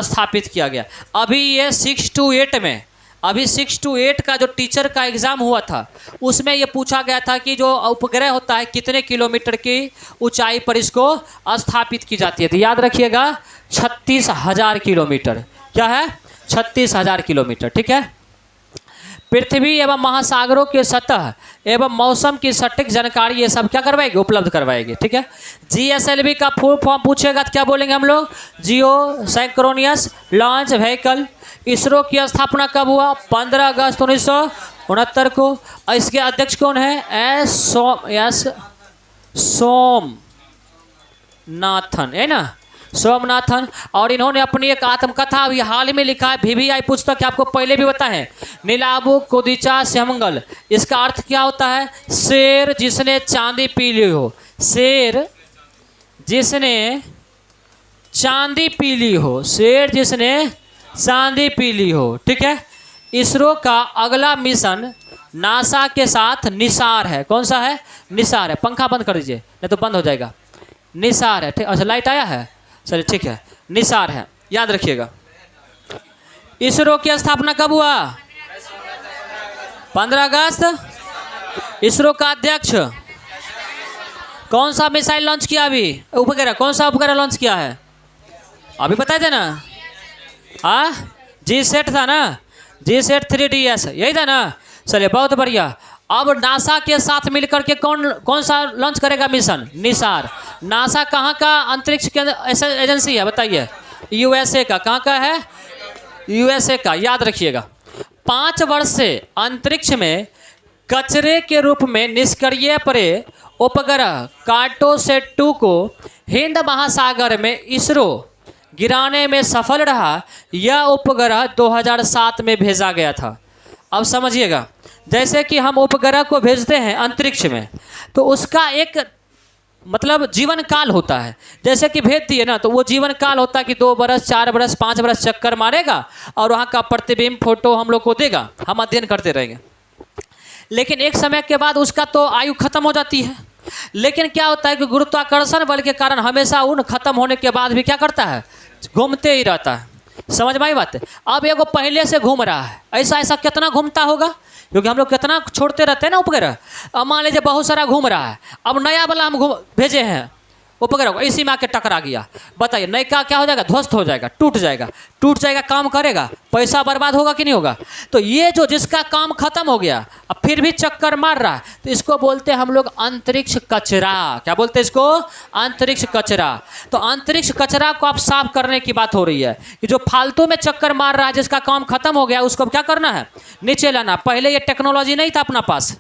स्थापित किया गया। अभी ये 6 to 8 में, अभी 6 to 8 का जो टीचर का एग्ज़ाम हुआ था उसमें ये पूछा गया था कि जो उपग्रह होता है कितने किलोमीटर की ऊंचाई पर इसको स्थापित की जाती है। तो याद रखिएगा 36,000 किलोमीटर। क्या है? 36,000 किलोमीटर। ठीक है। पृथ्वी एवं महासागरों के सतह एवं मौसम की सटीक जानकारी ये सब क्या करवाएगी? उपलब्ध करवाएगी। ठीक है। GSLV का फुल फॉर्म पूछेगा तो क्या बोलेंगे हम लोग? जियो सिंक्रोनस लॉन्च व्हीकल। इसरो की स्थापना कब हुआ? 15 अगस्त 1969 को। और इसके अध्यक्ष कौन है? एस सोमनाथन, है ना, सोमनाथन। और इन्होंने अपनी एक आत्मकथा अभी हाल में लिखा है, VVI पुस्तक, आपको पहले भी बताए हैं, नीलाबू कुदिचा श्यामंगल। इसका अर्थ क्या होता है? शेर जिसने चांदी पी ली हो, शेर जिसने चांदी पी ली हो, शेर जिसने चांदी पी ली हो। ठीक है। इसरो का अगला मिशन नासा के साथ निसार है। कौन सा है? निसार है। पंखा बंद कर दीजिए नहीं तो बंद हो जाएगा। निसार है। ठीक। अच्छा लाइट आया है, चलिए ठीक है। निसार है, याद रखिएगा। इसरो की स्थापना कब हुआ? 15 अगस्त। इसरो का अध्यक्ष कौन सा मिसाइल लॉन्च किया? अभी उपग्रह, कौन सा उपग्रह लॉन्च किया है? अभी बताए थे ना, G-SAT था ना, G-SAT 3DS, यही था ना। चलिए बहुत बढ़िया। अब नासा के साथ मिलकर के कौन सा लॉन्च करेगा मिशन? निसार। नासा कहाँ का अंतरिक्ष के एजेंसी है बताइए? USA का। कहाँ का है? USA का। याद रखिएगा, 5 वर्ष से अंतरिक्ष में कचरे के रूप में निष्क्रिय पड़े उपग्रह कार्टोसैट 2 को हिंद महासागर में इसरो गिराने में सफल रहा। यह उपग्रह 2007 में भेजा गया था। अब समझिएगा, जैसे कि हम उपग्रह को भेजते हैं अंतरिक्ष में, तो उसका एक मतलब जीवन काल होता है। जैसे कि भेज दिए ना, तो वो जीवन काल होता है कि 2 बरस, 4 बरस, 5 बरस चक्कर मारेगा और वहाँ का प्रतिबिंब फोटो हम लोग को देगा, हम अध्ययन करते रहेंगे। लेकिन एक समय के बाद उसका तो आयु खत्म हो जाती है। लेकिन क्या होता है कि गुरुत्वाकर्षण बल के कारण हमेशा उन खत्म होने के बाद भी क्या करता है? घूमते ही रहता है। समझ में आई बात? अब एगो पहले से घूम रहा है, ऐसा कितना घूमता होगा, क्योंकि हम लोग कितना छोड़ते रहते हैं ना उपग्रह। अब मान लीजिए बहुत सारा घूम रहा है, अब नया वाला हम भेजे हैं उपग्रह को, इसी में आके टकरा गया, बताइए नया का क्या हो जाएगा? ध्वस्त हो जाएगा, टूट जाएगा, काम करेगा, पैसा बर्बाद होगा कि नहीं होगा? तो ये जो जिसका काम खत्म हो गया अब फिर भी चक्कर मार रहा है, तो इसको बोलते हैं हम लोग अंतरिक्ष कचरा। क्या बोलते हैं इसको? अंतरिक्ष कचरा। तो अंतरिक्ष कचरा को आप साफ करने की बात हो रही है कि जो फालतू में चक्कर मार रहा है, जिसका काम खत्म हो गया, उसको क्या करना है? नीचे लाना। पहले ये टेक्नोलॉजी नहीं था अपना पास,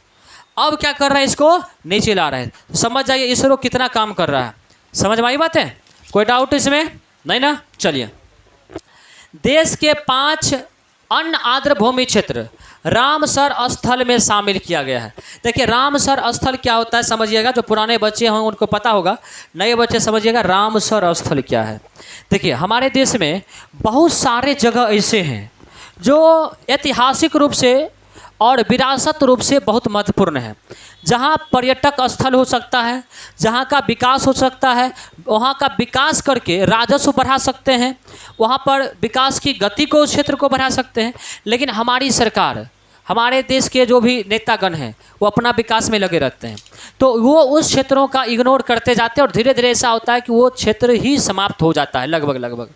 अब क्या कर रहे हैं? इसको नीचे ला रहे हैं। समझ जाइए इसरो कितना काम कर रहा है। समझ में आई बात है? कोई डाउट इसमें नहीं ना? चलिए, देश के 5 अन्य आर्द्र भूमि क्षेत्र रामसर स्थल में शामिल किया गया है। देखिए रामसर स्थल क्या होता है समझिएगा, जो पुराने बच्चे हों उनको पता होगा, नए बच्चे समझिएगा रामसर स्थल क्या है। देखिए हमारे देश में बहुत सारे जगह ऐसे हैं जो ऐतिहासिक रूप से और विरासत रूप से बहुत महत्वपूर्ण है, जहाँ पर्यटक स्थल हो सकता है, जहाँ का विकास हो सकता है, वहाँ का विकास करके राजस्व बढ़ा सकते हैं, वहाँ पर विकास की गति को, उस क्षेत्र को बढ़ा सकते हैं। लेकिन हमारी सरकार, हमारे देश के जो भी नेतागण हैं, वो अपना विकास में लगे रहते हैं, तो वो उस क्षेत्रों का इग्नोर करते जाते हैं और धीरे धीरे ऐसा होता है कि वो क्षेत्र ही समाप्त हो जाता है लगभग।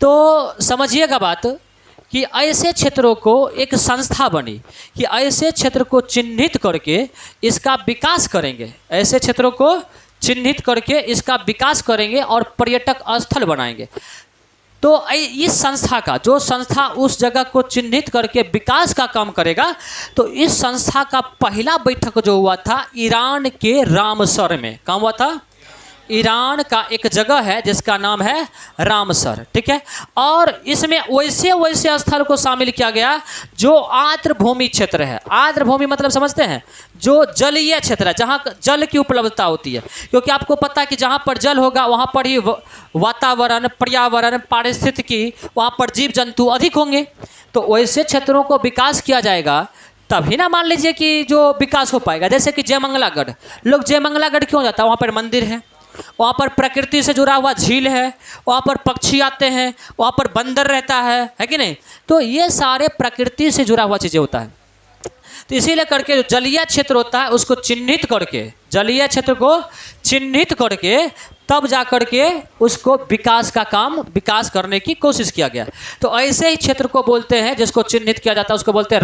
तो समझिएगा बात कि ऐसे क्षेत्रों को एक संस्था बनी कि ऐसे क्षेत्र को चिन्हित करके इसका विकास करेंगे, ऐसे क्षेत्रों को चिन्हित करके इसका विकास करेंगे और पर्यटक स्थल बनाएंगे। तो इस संस्था का, जो संस्था उस जगह को चिन्हित करके विकास का काम करेगा, तो इस संस्था का पहला बैठक जो हुआ था ईरान के रामसर में। कहाँ हुआ था? ईरान का एक जगह है जिसका नाम है रामसर, ठीक है। और इसमें वैसे स्थल को शामिल किया गया जो आर्द्र भूमि क्षेत्र है। आर्द्र भूमि मतलब समझते हैं? जो जलीय क्षेत्र है, जहाँ जल की उपलब्धता होती है, क्योंकि आपको पता है कि जहाँ पर जल होगा वहाँ पर ही वातावरण, पर्यावरण, पारिस्थितिकी, वहाँ पर जीव जंतु अधिक होंगे। तो वैसे क्षेत्रों को विकास किया जाएगा तभी ना, मान लीजिए कि जो विकास हो पाएगा। जैसे कि जयमंगलागढ़, लोग जयमंगलागढ़ क्यों जाता है? वहाँ पर मंदिर है, वहाँ पर प्रकृति से जुड़ा हुआ झील है, वहाँ पर पक्षी आते हैं, वहाँ पर बंदर रहता है कि नहीं? तो ये सारे प्रकृति से जुड़ा हुआ चीज़ें होता है। तो इसीलिए करके जो जलीय क्षेत्र होता है उसको चिन्हित करके, जलीय क्षेत्र को चिन्हित करके तब जा कर के उसको विकास का काम, विकास करने की कोशिश किया गया। तो ऐसे ही क्षेत्र को बोलते हैं, जिसको चिन्हित किया जाता है उसको बोलते हैं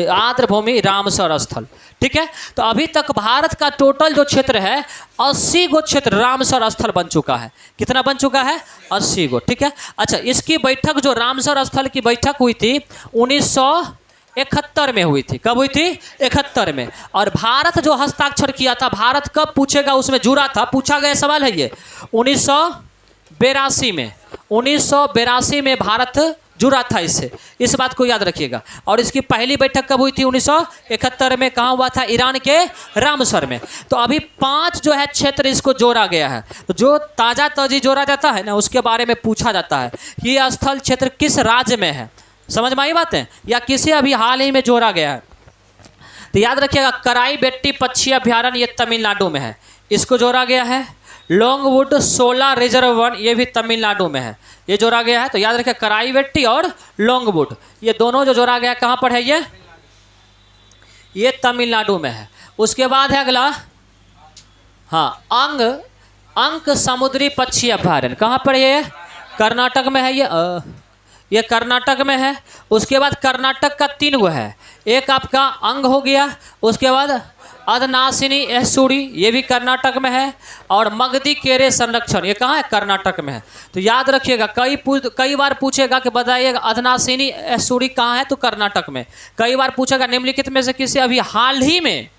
आर्द्र भूमि रामसर स्थल, ठीक है। तो अभी तक भारत का टोटल जो क्षेत्र है 80 गो क्षेत्र रामसर स्थल बन चुका है। कितना बन चुका है? 80 गो, ठीक है। अच्छा, इसकी बैठक, जो रामसर स्थल की बैठक हुई थी 1971 में हुई थी। कब हुई थी? 71 में। और भारत जो हस्ताक्षर किया था, भारत कब पूछेगा उसमें जुड़ा था, पूछा गया सवाल है ये 1982 में। 1982 में भारत जुड़ा था इससे, इस बात को याद रखिएगा। और इसकी पहली बैठक कब हुई थी? 1971 में। कहाँ हुआ था? ईरान के रामसर में। तो अभी 5 जो है क्षेत्र इसको जोड़ा गया है। तो जो ताज़ा ताजी जोड़ा जाता है ना, उसके बारे में पूछा जाता है कि यह स्थल क्षेत्र किस राज्य में है। समझ में आई बात है? या किसे अभी हाल ही में जोड़ा गया है? तो याद रखिएगा, कराई बेट्टी पक्षी अभ्यारण्य ये तमिलनाडु में है, इसको जोड़ा गया है। लॉन्गवुड सोलर रिजर्व 1 ये भी तमिलनाडु में है, ये जोड़ा गया है। तो याद रखिए कराईवेट्टी और लॉन्गवुड ये दोनों जो जोड़ा गया कहाँ पर है, ये तमिलनाडु में है। उसके बाद है अगला, हाँ अंक समुद्री पक्षी अभयारण्य कहाँ पर है, कर्नाटक में है, ये कर्नाटक में है। उसके बाद कर्नाटक का 3 गो है, एक आपका अंग हो गया, उसके बाद अदनासिनी एसूरी ये भी कर्नाटक में है, और मगधी केरे संरक्षण ये कहाँ है, कर्नाटक में है। तो याद रखिएगा कई बार पूछेगा कि बताइएगा अदनासिनी एसूरी कहाँ है, तो कर्नाटक में। कई बार पूछेगा निम्नलिखित में से किसे अभी हाल ही में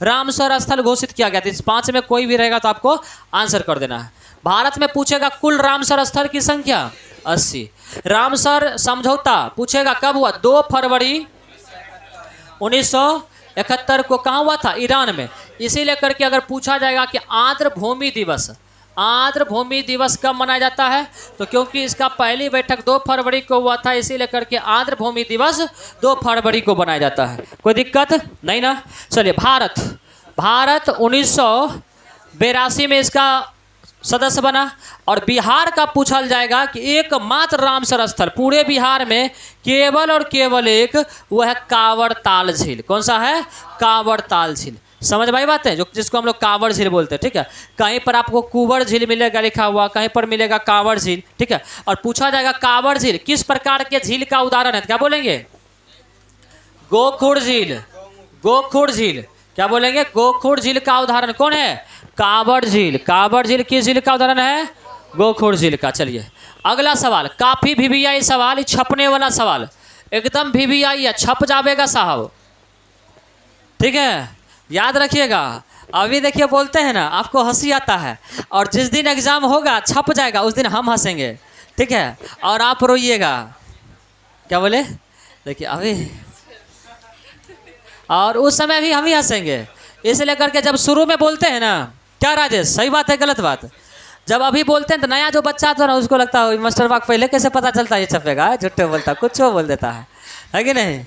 रामसर स्थल घोषित किया गया था। इस 5 में कोई भी रहेगा तो आपको आंसर कर देना है। भारत में पूछेगा कुल रामसर स्थल की संख्या 80। रामसर समझौता पूछेगा कब हुआ, 2 फरवरी 1971 को कहाँ हुआ था, ईरान में। इसी लेकर के अगर पूछा जाएगा कि आर्द्र भूमि दिवस कब मनाया जाता है, तो क्योंकि इसका पहली बैठक 2 फरवरी को हुआ था, इसी लेकर के आर्द्र भूमि दिवस 2 फरवरी को बनाया जाता है। कोई दिक्कत नहीं ना। चलिए भारत 1982 में इसका सदस्य बना। और बिहार का पूछल जाएगा कि एकमात्र रामसर स्थल पूरे बिहार में केवल और केवल एक, वो है कांवड़ ताल झील। कौन सा है, कांवड़ ताल झील। समझ में आई बात है, जिसको हम लोग कांवड़ झील बोलते हैं, ठीक है। कहीं पर आपको कुंवर झील मिलेगा लिखा हुआ, कहीं पर मिलेगा कांवड़ झील, ठीक है। और पूछा जाएगा कांवड़ झील किस प्रकार के झील का उदाहरण है, क्या बोलेंगे, गोखुर झील। क्या बोलेंगे, गोखुर झील का उदाहरण कौन है, कांवड़ झील। कांवड़ झील किस झील का उदाहरण है, गोखुर झील का। चलिए अगला सवाल, काफी वीवीआई सवाल, छपने वाला सवाल, एकदम वीवीआई है, छप जावेगा साहब, ठीक है, याद रखिएगा। अभी देखिए बोलते हैं ना आपको हंसी आता है, और जिस दिन एग्जाम होगा छप जाएगा उस दिन हम हंसेंगे, ठीक है, और आप रोइएगा। क्या बोले, देखिए अभी, और उस समय भी हम ही हंसेंगे। इसलिए करके जब शुरू में बोलते हैं ना, क्या राजेश सही बात है गलत बात, जब अभी बोलते हैं तो नया जो बच्चा था ना उसको लगता है मास्टर बाग पहले कैसे पता चलता है ये छपेगा, झूठे बोलता, कुछ वो बोल देता है कि नहीं,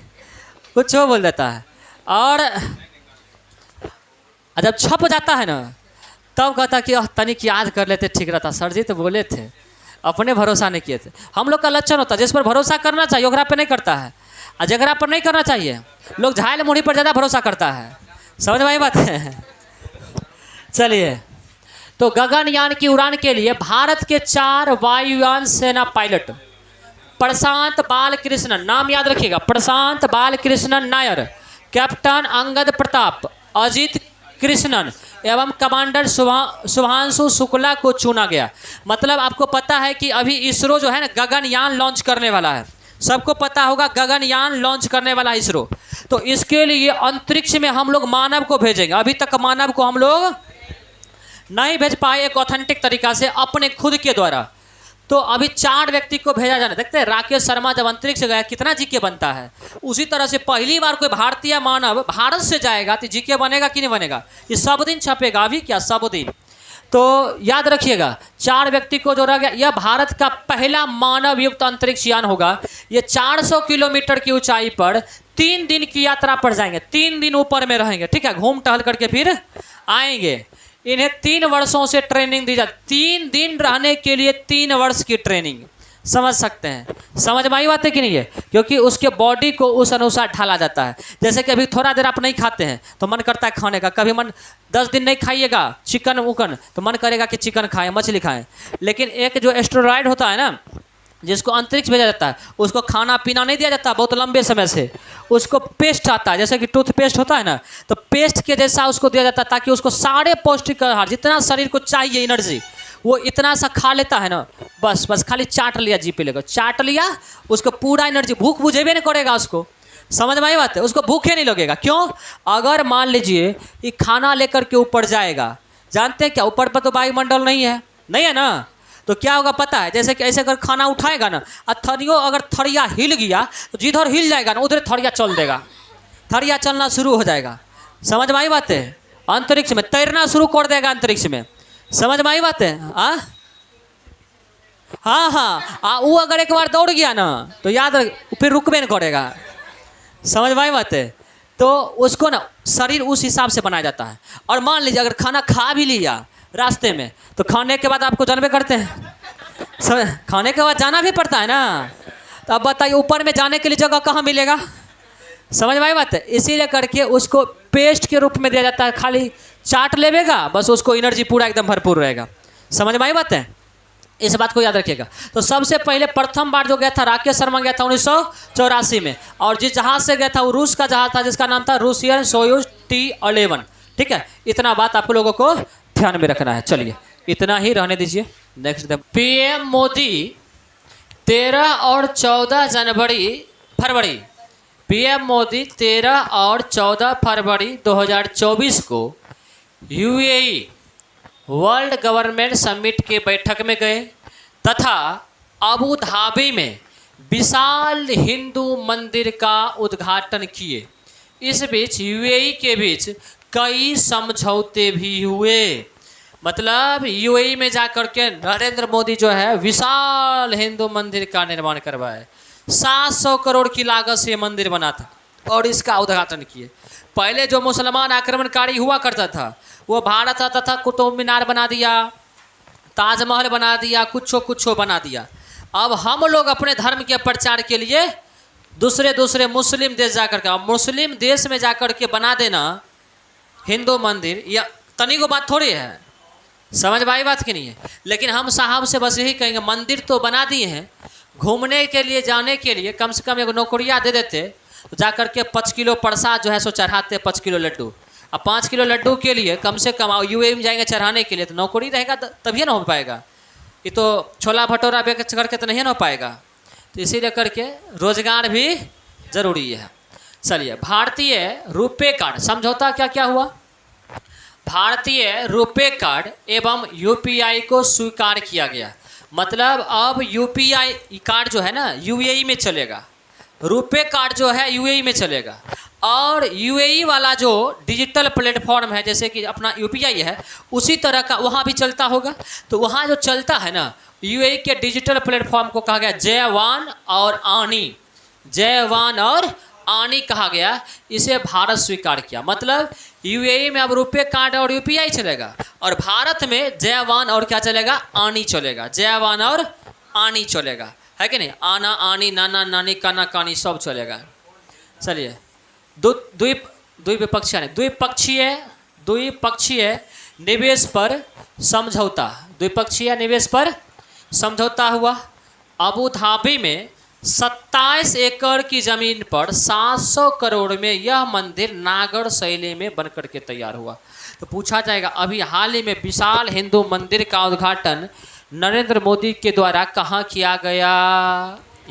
कुछ वो बोल देता है। और जब छप जाता है ना तब कहता कि तनिक याद कर लेते ठीक रहता, सर जी तो बोले थे, अपने भरोसा नहीं किए थे। हम लोग का लक्षण होता है जिस पर भरोसा करना चाहिए ओकरा पे नहीं करता है, और जगरा पर नहीं करना चाहिए लोग झायल मुड़ी पर ज़्यादा भरोसा करता है। समझ में आई बात है। चलिए, तो गगनयान की उड़ान के लिए भारत के 4 वायुयान सेना पायलट, प्रशांत बालकृष्णन, नाम याद रखिएगा, प्रशांत बालकृष्णन नायर, कैप्टन अंगद प्रताप, अजीत कृष्णन एवं कमांडर शुभांशु शुक्ला को चुना गया। मतलब आपको पता है कि अभी इसरो जो है ना गगनयान लॉन्च करने वाला है, सबको पता होगा गगनयान लॉन्च करने वाला इसरो। तो इसके लिए अंतरिक्ष में हम लोग मानव को भेजेंगे। अभी तक मानव को हम लोग नहीं भेज पाए एक ऑथेंटिक तरीका से अपने खुद के द्वारा, तो अभी 4 व्यक्ति को भेजा जाना। देखते हैं राकेश शर्मा जब अंतरिक्ष गया कितना जीके बनता है, उसी तरह से पहली बार कोई भारतीय मानव भारत से जाएगा तो जीके बनेगा कि नहीं बनेगा, ये सब दिन छपेगा, अभी क्या सब दिन। तो याद रखिएगा 4 व्यक्ति को जोड़ा गया। यह भारत का पहला मानव युक्त अंतरिक्ष यान होगा। ये 400 किलोमीटर की ऊंचाई पर 3 दिन की यात्रा पर जाएंगे, 3 दिन ऊपर में रहेंगे, ठीक है, घूम टहल करके फिर आएंगे। इन्हें 3 वर्षों से ट्रेनिंग दी जाती, 3 दिन रहने के लिए 3 वर्ष की ट्रेनिंग। समझ सकते हैं, समझ में आई बात है कि नहीं है, क्योंकि उसके बॉडी को उस अनुसार ढाला जाता है। जैसे कि अभी थोड़ा देर आप नहीं खाते हैं तो मन करता है खाने का, कभी मन 10 दिन नहीं खाइएगा चिकन उकन तो मन करेगा कि चिकन खाएं, मछली खाएं। लेकिन एक जो एस्टेरॉयड होता है ना जिसको अंतरिक्ष भेजा जाता है, उसको खाना पीना नहीं दिया जाता बहुत लंबे समय से, उसको पेस्ट आता है, जैसे कि टूथपेस्ट होता है ना, तो पेस्ट के जैसा उसको दिया जाता है ताकि उसको सारे पौष्टिक आहार जितना शरीर को चाहिए एनर्जी वो इतना सा खा लेता है ना, बस खाली चाट लिया, जी पे लेकर चाट लिया, उसको पूरा एनर्जी, भूख बुझेबे नहीं करेगा उसको। समझ में आई बात है, उसको भूखे नहीं लगेगा। क्यों, अगर मान लीजिए ये खाना लेकर के ऊपर जाएगा, जानते हैं क्या, ऊपर पर तो वायुमंडल नहीं है ना, तो क्या होगा पता है, जैसे कि ऐसे अगर खाना उठाएगा ना और थरियो अगर थरिया हिल गया तो जिधर हिल जाएगा ना उधर थरिया चल देगा, थरिया चलना शुरू हो जाएगा। समझ में आई बात है, अंतरिक्ष में तैरना शुरू कर देगा अंतरिक्ष में। समझ में आई बात है। हाँ, वो अगर एक बार दौड़ गया ना तो याद रख फिर रुकबे नहीं करेगा। समझ में आई बात है, तो उसको ना शरीर उस हिसाब से बनाया जाता है। और मान लीजिए अगर खाना खा भी लिया रास्ते में, तो खाने के बाद आपको जानवे करते हैं, खाने के बाद जाना भी पड़ता है ना। तो अब बताइए ऊपर में जाने के लिए जगह कहाँ मिलेगा? समझ में आई बात है? इसीलिए करके उसको पेस्ट के रूप में दिया जाता है, खाली चाट लेगा बस, उसको एनर्जी पूरा एकदम भरपूर रहेगा। समझ में आई बात है? इस बात को याद रखिएगा। तो सबसे पहले प्रथम बार जो गया था राकेश शर्मा गया था 1984 में, और जिस जहाज से गया था वो रूस का जहाज था जिसका नाम था रूसियन सोयूज T11। ठीक है, इतना बात आप लोगों को ध्यान में रखना है। चलिए इतना ही रहने दीजिए। नेक्स्ट पीएम मोदी 13 और 14 फरवरी पीएम मोदी 13 और 14 फरवरी 2024 को यूएई वर्ल्ड गवर्नमेंट समिट के बैठक में गए तथा अबू धाबी में विशाल हिंदू मंदिर का उद्घाटन किए। इस बीच यूएई के बीच कई समझौते भी हुए। मतलब यूएई में जाकर के नरेंद्र मोदी जो है विशाल हिंदू मंदिर का निर्माण करवाए। 700 करोड़ की लागत से मंदिर बना था और इसका उद्घाटन किए। पहले जो मुसलमान आक्रमणकारी हुआ करता था वो भारत आता था, कुतुब मीनार बना दिया, ताजमहल बना दिया, कुछ बना दिया। अब हम लोग अपने धर्म के प्रचार के लिए दूसरे मुस्लिम देश जाकर के, मुस्लिम देश में जाकर के बना देना हिंदू मंदिर, या तनी को बात थोड़ी है। समझ में आई बात की नहीं है? लेकिन हम साहब से बस यही कहेंगे, मंदिर तो बना दिए हैं, घूमने के लिए जाने के लिए कम से कम एक नौकरियाँ दे देते, तो जाकर के 5 किलो प्रसाद जो है सो चढ़ाते, 5 किलो लड्डू। अब 5 किलो लड्डू के लिए कम से कम यूएई में जाएंगे चढ़ाने के लिए, तो नौकरी रहेगा तभी ना हो पाएगा। ये तो छोला भटूरा बेच करके तो नहीं ना हो पाएगा। तो इसीलिए करके रोजगार भी जरूरी है। चलिए भारतीय रुपे कार्ड समझौता क्या क्या हुआ? भारतीय रुपे कार्ड एवं यूपीआई को स्वीकार किया गया। मतलब अब यूपीआई कार्ड जो है ना यूएई में चलेगा, रुपे कार्ड जो है यूएई में चलेगा, और यूएई वाला जो डिजिटल प्लेटफॉर्म है जैसे कि अपना यूपीआई है उसी तरह का वहाँ भी चलता होगा। तो वहाँ जो चलता है ना यूएई के डिजिटल प्लेटफॉर्म को कहा गया जयवान और आनी, जयवान और आनी कहा गया। इसे भारत स्वीकार किया। मतलब यूएई में अब रुपे कार्ड और यूपीआई चलेगा और भारत में जयवान और क्या चलेगा? आनी चलेगा। जयवान और आनी चलेगा, है कि नहीं? आना आनी नाना नानी काना कानी सब चलेगा। चलिए द्विपक्षीय निवेश पर समझौता, द्विपक्षीय निवेश पर समझौता हुआ। अबू धाबी में 27 एकड़ की जमीन पर 700 करोड़ में यह मंदिर नागर शैली में बनकर के तैयार हुआ। तो पूछा जाएगा अभी हाल ही में विशाल हिंदू मंदिर का उद्घाटन नरेंद्र मोदी के द्वारा कहाँ किया गया?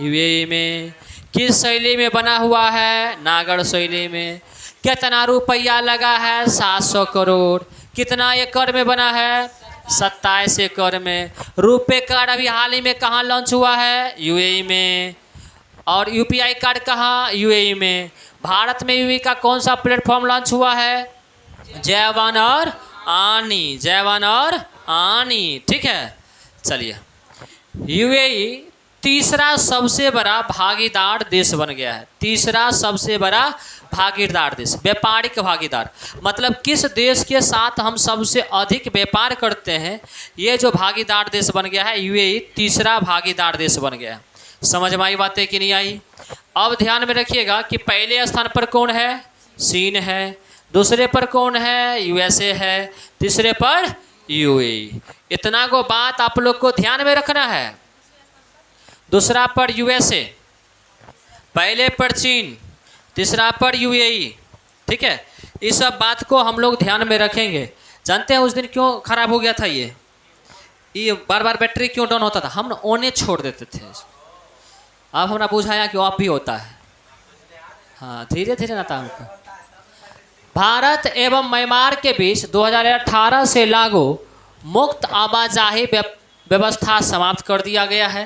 यूएई में। किस शैली में बना हुआ है? नागर शैली में। कितना रुपया लगा है? 700 करोड़। कितना एकड़ में बना है? 27 एकड़ में। रुपे कार्ड अभी हाल ही में कहाँ लॉन्च हुआ है? यूएई में। और यूपीआई कार्ड कहाँ? यूएई में। भारत में यूएई का कौन सा प्लेटफॉर्म लॉन्च हुआ है? जयवान और आनी, जयवान और आनी। ठीक है, चलिए यूएई तीसरा सबसे बड़ा भागीदार देश बन गया है। तीसरा सबसे बड़ा भागीदार देश, व्यापारिक भागीदार। मतलब किस देश के साथ हम सबसे अधिक व्यापार करते हैं, ये जो भागीदार देश बन गया है यूएई तीसरा भागीदार देश बन गया। समझ में आई बातें कि नहीं आई? अब ध्यान में रखिएगा कि पहले स्थान पर कौन है? चीन है। दूसरे पर कौन है? यूएसए है। तीसरे पर यूएई। इतना को बात आप लोग को ध्यान में रखना है। दूसरा पर यूएसए, पहले पर चीन, तीसरा पर यूएई। ठीक है, इस सब बात को हम लोग ध्यान में रखेंगे। जानते हैं उस दिन क्यों खराब हो गया था? ये बार बार बैटरी क्यों डाउन होता था? हम ओने छोड़ देते थे। अब हमने बुझाया कि ऑफ भी होता है। हाँ, धीरे धीरे ना था हमको। भारत एवं म्यांमार के बीच 2018 से लागू मुक्त आवाजाही व्यवस्था समाप्त कर दिया गया है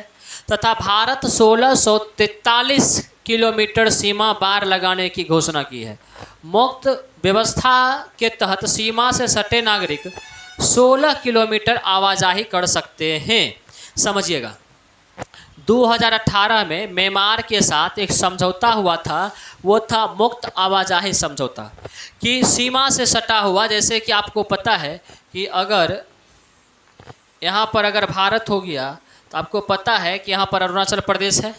तथा भारत 1643 किलोमीटर सीमा पार लगाने की घोषणा की है। मुक्त व्यवस्था के तहत सीमा से सटे नागरिक 16 किलोमीटर आवाजाही कर सकते हैं। समझिएगा, 2018 में म्यांमार के साथ एक समझौता हुआ था, वो था मुक्त आवाजाही समझौता कि सीमा से सटा हुआ। जैसे कि आपको पता है कि अगर यहाँ पर अगर भारत हो गया तो आपको पता है कि यहाँ पर अरुणाचल प्रदेश है,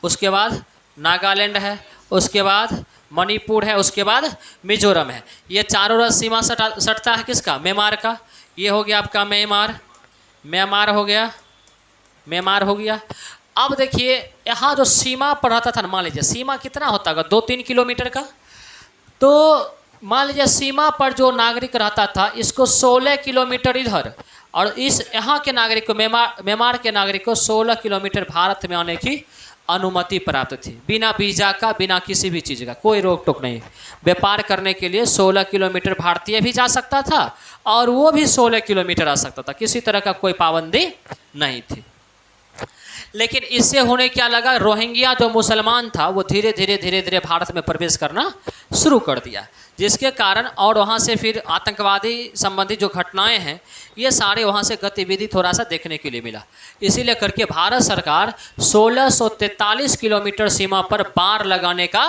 उसके बाद नागालैंड है, उसके बाद मणिपुर है, उसके बाद मिजोरम है। ये चारों रस सीमा सटता है किसका? म्यांमार का। ये हो गया आपका म्यांमार, म्यांमार हो गया, म्यांमार हो गया। अब देखिए यहाँ जो सीमा पर रहता था ना, मान लीजिए सीमा कितना होता होगा, 2-3 किलोमीटर का। तो मान लीजिए सीमा पर जो नागरिक रहता था, इसको 16 किलोमीटर इधर, और इस यहाँ के नागरिक को, म्यांमार के नागरिक को 16 किलोमीटर भारत में आने की अनुमति प्राप्त थी, बिना वीजा का, बिना किसी भी चीज़ का, कोई रोक टोक नहीं। व्यापार करने के लिए 16 किलोमीटर भारतीय भी जा सकता था और वो भी 16 किलोमीटर आ सकता था, किसी तरह का कोई पाबंदी नहीं थी। लेकिन इससे होने क्या लगा, रोहिंग्या जो मुसलमान था वो धीरे धीरे भारत में प्रवेश करना शुरू कर दिया, जिसके कारण और वहाँ से फिर आतंकवादी संबंधी जो घटनाएं हैं ये सारे वहाँ से गतिविधि थोड़ा सा देखने के लिए मिला। इसीलिए करके भारत सरकार 1643 किलोमीटर सीमा पर बाड़ लगाने का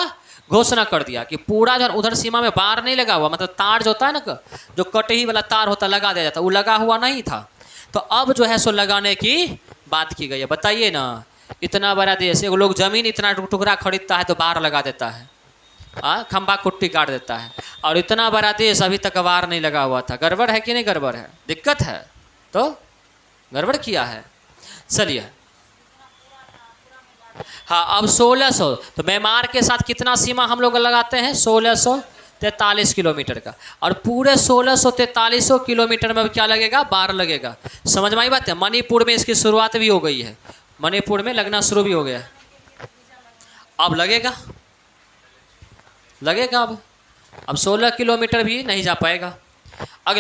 घोषणा कर दिया कि पूरा जो उधर सीमा में बाड़ नहीं लगा हुआ, मतलब तार जो होता है ना, जो कटही वाला तार होता लगा दिया जाता, वो लगा हुआ नहीं था। तो अब जो है सो लगाने की बात की गई है। बताइए ना, इतना बड़ा देश, एक लोग जमीन इतना टुकड़ा खरीदता है तो बाड़ लगा देता है, खंबा कुट्टी काट देता है, और इतना बड़ा देश अभी तक बाड़ नहीं लगा हुआ था। गड़बड़ है कि नहीं गड़बड़ है? दिक्कत है, तो गड़बड़ किया है। चलिए हाँ, अब 1600, तो म्यांमार के साथ कितना सीमा हम लोग लगाते हैं? 1643 किलोमीटर का, और पूरे 1643 किलोमीटर में क्या लगेगा? बाड़ लगेगा। समझ में आई बात है? मणिपुर में इसकी शुरुआत भी हो गई है, मणिपुर में लगना शुरू भी हो गया, अब लगेगा, लगेगा अब 16 किलोमीटर भी नहीं जा पाएगा। अगले